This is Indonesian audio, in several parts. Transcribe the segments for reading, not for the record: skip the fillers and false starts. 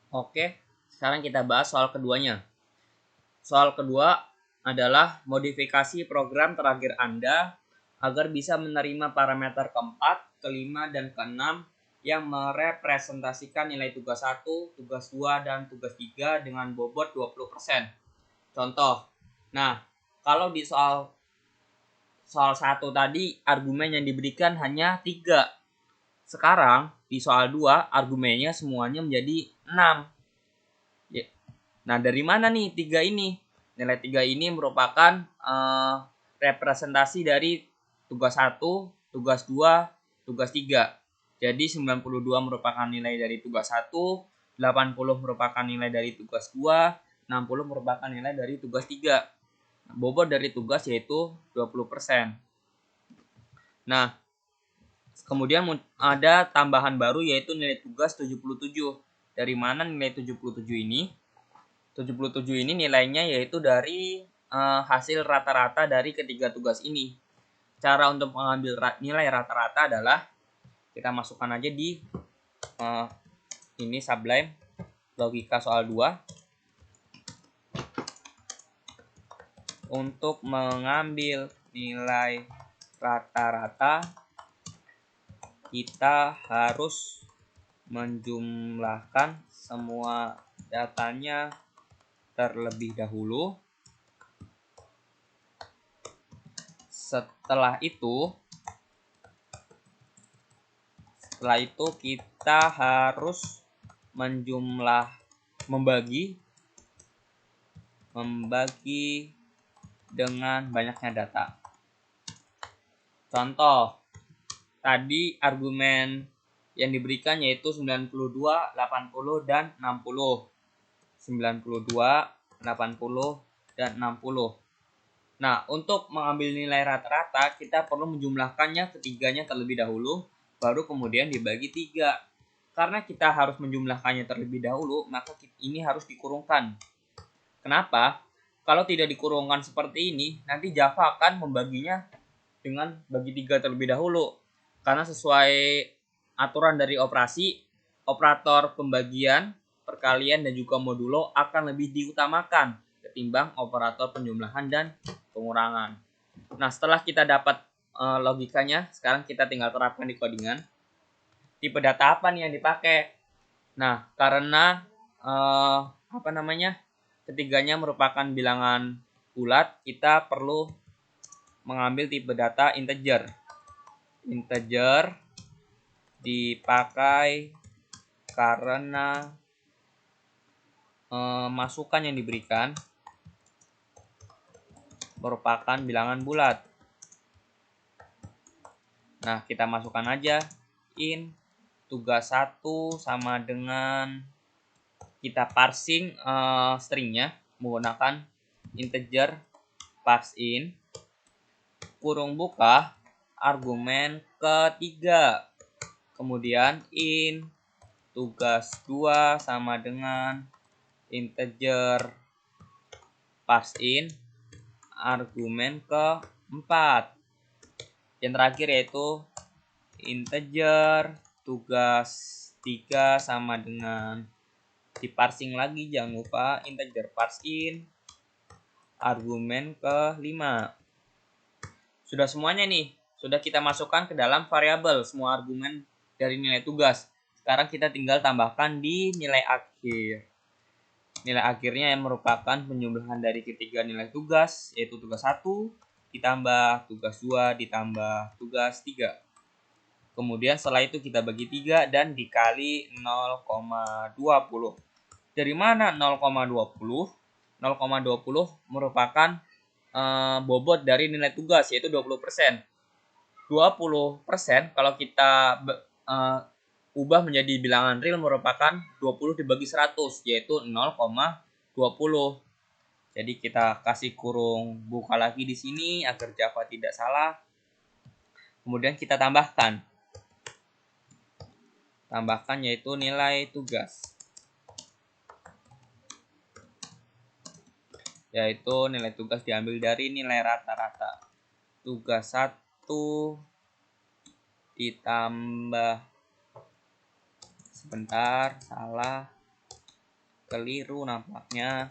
Oke, sekarang kita bahas soal keduanya. Soal kedua adalah modifikasi program terakhir Anda agar bisa menerima parameter keempat, kelima, dan keenam yang merepresentasikan nilai tugas 1, tugas 2, dan tugas 3 dengan bobot 20%. Contoh. Nah, kalau di soal 1 tadi argumen yang diberikan hanya 3. Sekarang di soal 2 argumennya semuanya menjadi 6. Nah, dari mana nih 3 ini? Nilai 3 ini merupakan representasi dari tugas 1, tugas 2, tugas 3. Jadi 92 merupakan nilai dari tugas 1, 80 merupakan nilai dari tugas 2, 60 merupakan nilai dari tugas 3. Bobot dari tugas yaitu 20%. Nah, kemudian ada tambahan baru yaitu nilai tugas 77. Dari mana nilai 77 ini? 77 ini nilainya yaitu dari hasil rata-rata dari ketiga tugas ini. Cara untuk mengambil nilai rata-rata adalah kita masukkan aja di ini Sublime logika soal 2. Untuk mengambil nilai rata-rata kita harus menjumlahkan semua datanya terlebih dahulu. Setelah itu kita harus membagi dengan banyaknya data. Contoh, tadi argumen yang diberikan yaitu 92, 80, dan 60. 92, 80, dan 60. Nah, untuk mengambil nilai rata-rata, kita perlu menjumlahkannya ketiganya terlebih dahulu, baru kemudian dibagi 3. Karena kita harus menjumlahkannya terlebih dahulu, maka ini harus dikurungkan. Kenapa? Kalau tidak dikurungkan seperti ini, nanti Java akan membaginya dengan bagi 3 terlebih dahulu. Karena sesuai aturan dari operasi, operator pembagian, perkalian, dan juga modulo akan lebih diutamakan ketimbang operator penjumlahan dan pengurangan. Nah, setelah kita dapat logikanya, sekarang kita tinggal terapkan di codingan. Tipe data apa nih yang dipakai? Nah, karena ketiganya merupakan bilangan bulat, kita perlu mengambil tipe data integer. Integer dipakai karena masukan yang diberikan merupakan bilangan bulat. Nah, kita masukkan aja int tugas 1 sama dengan kita parsing stringnya menggunakan integer parseInt kurung buka argumen ketiga, kemudian int tugas 2 sama dengan integer parseInt argumen keempat. Yang terakhir yaitu integer tugas 3 sama dengan diparsing lagi, jangan lupa integer parseInt argumen ke-5. Sudah semuanya nih, sudah kita masukkan ke dalam variabel semua argumen dari nilai tugas. Sekarang kita tinggal tambahkan di nilai akhir. Nilai akhirnya yang merupakan penjumlahan dari ketiga nilai tugas, yaitu tugas 1 ditambah tugas 2 ditambah tugas 3. Kemudian setelah itu kita bagi 3 dan dikali 0,20. Dari mana 0,20? 0,20 merupakan bobot dari nilai tugas, yaitu 20%. 20% kalau kita ubah menjadi bilangan real merupakan 20 dibagi 100, yaitu 0,20. Jadi kita kasih kurung buka lagi di sini agar Java tidak salah. Kemudian kita tambahkan yaitu nilai tugas, yaitu nilai tugas diambil dari nilai rata-rata. Tugas 1 ditambah Keliru nampaknya.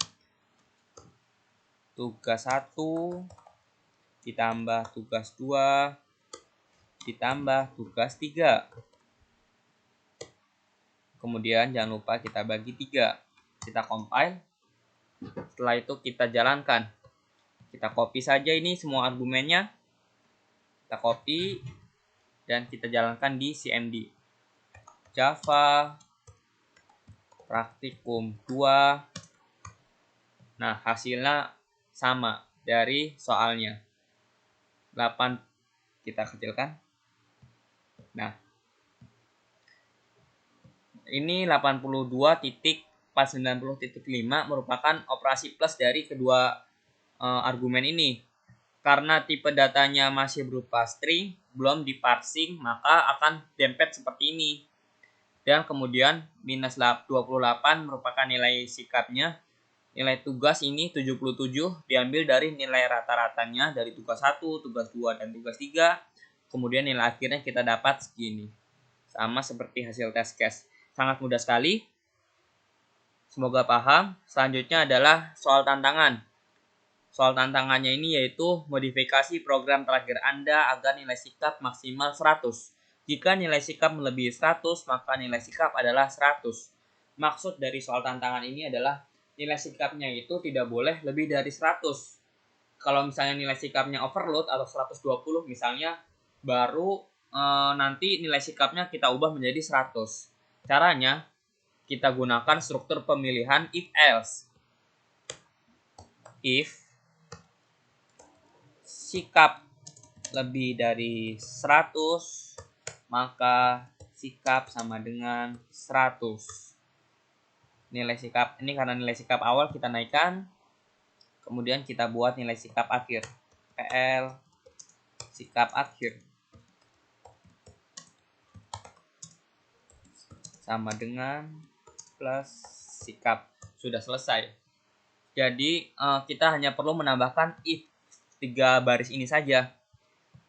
Tugas 1 ditambah tugas 2 ditambah tugas 3. Kemudian jangan lupa kita bagi 3. Kita compile. Setelah itu kita jalankan. Kita copy saja ini semua argumennya. Kita copy dan kita jalankan di CMD. Java Praktikum 2. Nah, hasilnya sama dari soalnya. 8 kita kecilkan. Nah, ini 82.490.5 merupakan operasi plus dari kedua argumen ini. Karena tipe datanya masih berupa string, belum diparsing, maka akan dempet seperti ini. Dan kemudian minus 28 merupakan nilai sikapnya. Nilai tugas ini 77 diambil dari nilai rata-ratanya dari tugas 1, tugas 2, dan tugas 3. Kemudian nilai akhirnya kita dapat segini. Sama seperti hasil test case. Sangat mudah sekali. Semoga paham. Selanjutnya adalah soal tantangan. Soal tantangannya ini yaitu modifikasi program terakhir Anda agar nilai sikap maksimal 100. Jika nilai sikap melebihi 100, maka nilai sikap adalah 100. Maksud dari soal tantangan ini adalah nilai sikapnya itu tidak boleh lebih dari 100. Kalau misalnya nilai sikapnya overload atau 120 misalnya, baru nanti nilai sikapnya kita ubah menjadi 100. Caranya, kita gunakan struktur pemilihan if else. If sikap lebih dari 100, maka sikap sama dengan 100. Nilai sikap ini karena nilai sikap awal kita naikkan, kemudian kita buat nilai sikap akhir. PL sikap akhir sama dengan plus sikap. Sudah selesai. Jadi kita hanya perlu menambahkan if 3 baris ini saja.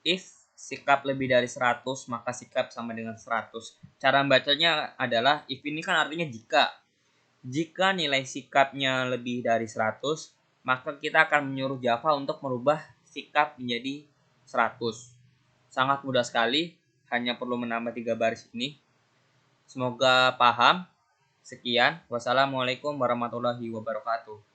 If sikap lebih dari 100, maka sikap sama dengan 100. Cara membacanya adalah if ini kan artinya jika. Jika nilai sikapnya lebih dari 100, maka kita akan menyuruh Java untuk merubah sikap menjadi 100. Sangat mudah sekali, hanya perlu menambah 3 baris ini. Semoga paham. Sekian. Wassalamualaikum warahmatullahi wabarakatuh.